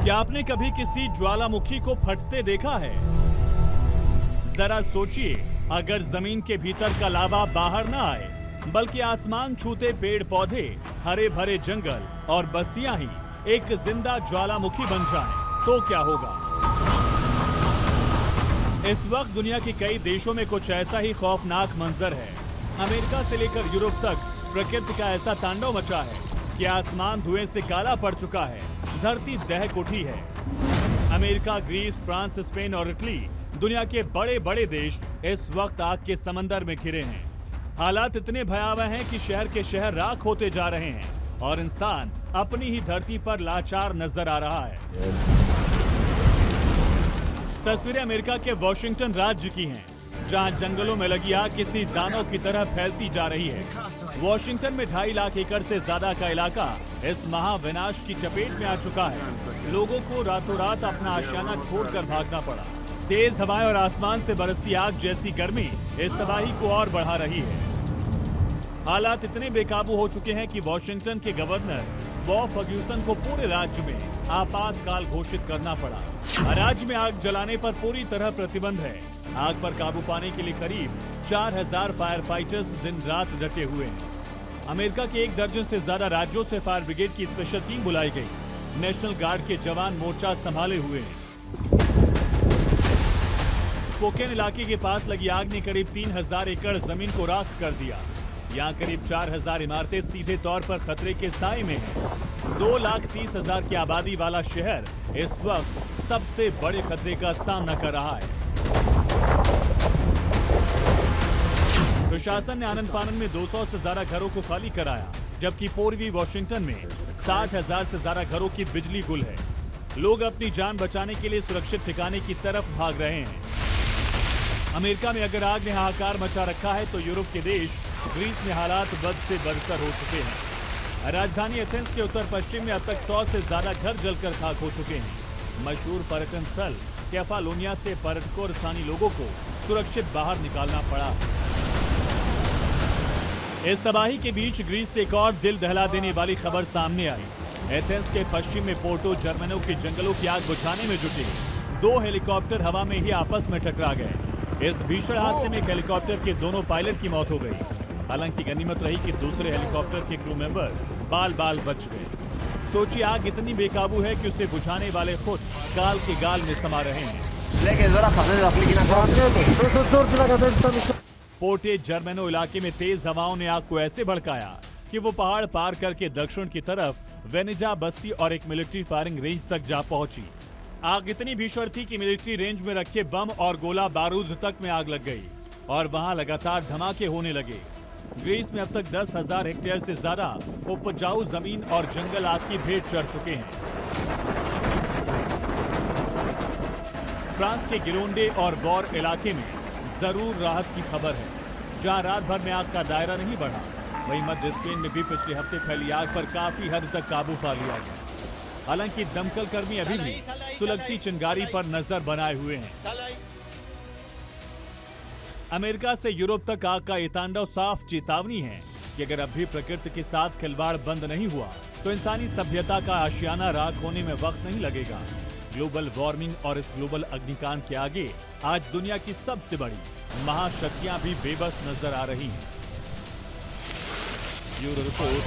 क्या आपने कभी किसी ज्वालामुखी को फटते देखा है? जरा सोचिए, अगर जमीन के भीतर का लावा बाहर ना आए बल्कि आसमान छूते पेड़ पौधे, हरे भरे जंगल और बस्तियां ही एक जिंदा ज्वालामुखी बन जाएं, तो क्या होगा? इस वक्त दुनिया के कई देशों में कुछ ऐसा ही खौफनाक मंजर है। अमेरिका से लेकर यूरोप तक प्रकृति का ऐसा तांडव मचा है कि आसमान धुएं से काला पड़ चुका है, धरती दहक उठी है। अमेरिका, ग्रीस, फ्रांस, स्पेन और इटली, दुनिया के बड़े बड़े देश इस वक्त आग के समंदर में घिरे हैं। हालात इतने भयावह हैं कि शहर के शहर राख होते जा रहे हैं और इंसान अपनी ही धरती पर लाचार नजर आ रहा है। तस्वीरें अमेरिका के वॉशिंगटन राज्य की हैं, जहां जंगलों में लगी आग किसी दानव की तरह फैलती जा रही है। वॉशिंगटन में 2.5 लाख एकड़ से ज्यादा का इलाका इस महाविनाश की चपेट में आ चुका है। लोगों को रातों रात अपना आशियाना छोड़कर भागना पड़ा। तेज हवाएं और आसमान से बरसती आग जैसी गर्मी इस तबाही को और बढ़ा रही है। हालात इतने बेकाबू हो चुके हैं कि वॉशिंगटन के गवर्नर बॉब फर्ग्यूसन को पूरे राज्य में आपातकाल घोषित करना पड़ा। राज्य में आग जलाने पर पूरी तरह प्रतिबंध है। आग पर काबू पाने के लिए करीब 4000 फायर फाइटर्स दिन रात डटे हुए हैं। अमेरिका के 1 दर्जन से ज्यादा राज्यों से फायर ब्रिगेड की स्पेशल टीम बुलाई गई। नेशनल गार्ड के जवान मोर्चा संभाले हुए हैं। स्पोकेन इलाके के पास लगी आग ने करीब 3000 एकड़ जमीन को राख कर दिया। यहाँ करीब 4000 इमारतें सीधे तौर पर खतरे के साए में हैं। 2,30,000 की आबादी वाला शहर इस वक्त सबसे बड़े खतरे का सामना कर रहा है। प्रशासन ने आनन फानन में 200 से ज्यादा घरों को खाली कराया, जबकि पूर्वी वॉशिंगटन में 60,000 से ज्यादा घरों की बिजली गुल है। लोग अपनी जान बचाने के लिए सुरक्षित ठिकाने की तरफ भाग रहे हैं। अमेरिका में अगर आग ने हाहाकार मचा रखा है, तो यूरोप के देश ग्रीस में हालात बद से बदतर हो चुके हैं। राजधानी एथेंस के उत्तर पश्चिम में अब तक 100 से ज्यादा घर जलकर खाक हो चुके हैं। मशहूर पर्यटन स्थल केफालोनिया से पर्यटकों और स्थानीय लोगों को सुरक्षित बाहर निकालना पड़ा। इस तबाही के बीच ग्रीस से एक और दिल दहला देने वाली खबर सामने आई। एथेंस के पश्चिम में पोर्टो जर्मेनो के जंगलों की आग बुझाने में जुटे 2 हेलीकॉप्टर हवा में ही आपस में टकरा गए। इस भीषण हादसे में एक हेलीकॉप्टर के दोनों पायलट की मौत हो गई। हालांकि गनीमत रही कि दूसरे हेलीकॉप्टर के क्रू मेंबर बाल बाल बच गए। सोचिए, आग इतनी बेकाबू है कि उसे बुझाने वाले खुद काल के गाल में समा रहे हैं। पोर्टे जर्मेनो इलाके में तेज हवाओं ने आग को ऐसे भड़काया कि वो पहाड़ पार करके दक्षिण की तरफ वेनिजा बस्ती और एक मिलिट्री फायरिंग रेंज तक जा पहुंची। आग इतनी भीषण थी कि मिलिट्री रेंज में रखे बम और गोला बारूद तक में आग लग गई और वहां लगातार धमाके होने लगे। ग्रीस में अब तक 10,000 हेक्टेयर से ज्यादा उपजाऊ जमीन और जंगल आग की भेंट चढ़ चुके हैं। फ्रांस के गिरोंडे और वॉर इलाके में जरूर राहत की खबर है, जहां रात भर में आग का दायरा नहीं बढ़ा। वहीं मध्य स्पेन में भी पिछले हफ्ते फैली आग पर काफी हद तक काबू पा लिया गया। हालांकि दमकल कर्मी अभी भी सुलगती चिंगारी पर नजर बनाए हुए हैं। अमेरिका से यूरोप तक आग का ये तांडव साफ चेतावनी है कि अगर अब भी प्रकृति के साथ खिलवाड़ बंद नहीं हुआ, तो इंसानी सभ्यता का आशियाना राख होने में वक्त नहीं लगेगा। ग्लोबल वार्मिंग और इस ग्लोबल अग्निकांड के आगे आज दुनिया की सबसे बड़ी महाशक्तियां भी बेबस नजर आ रही हैं। Bureau report,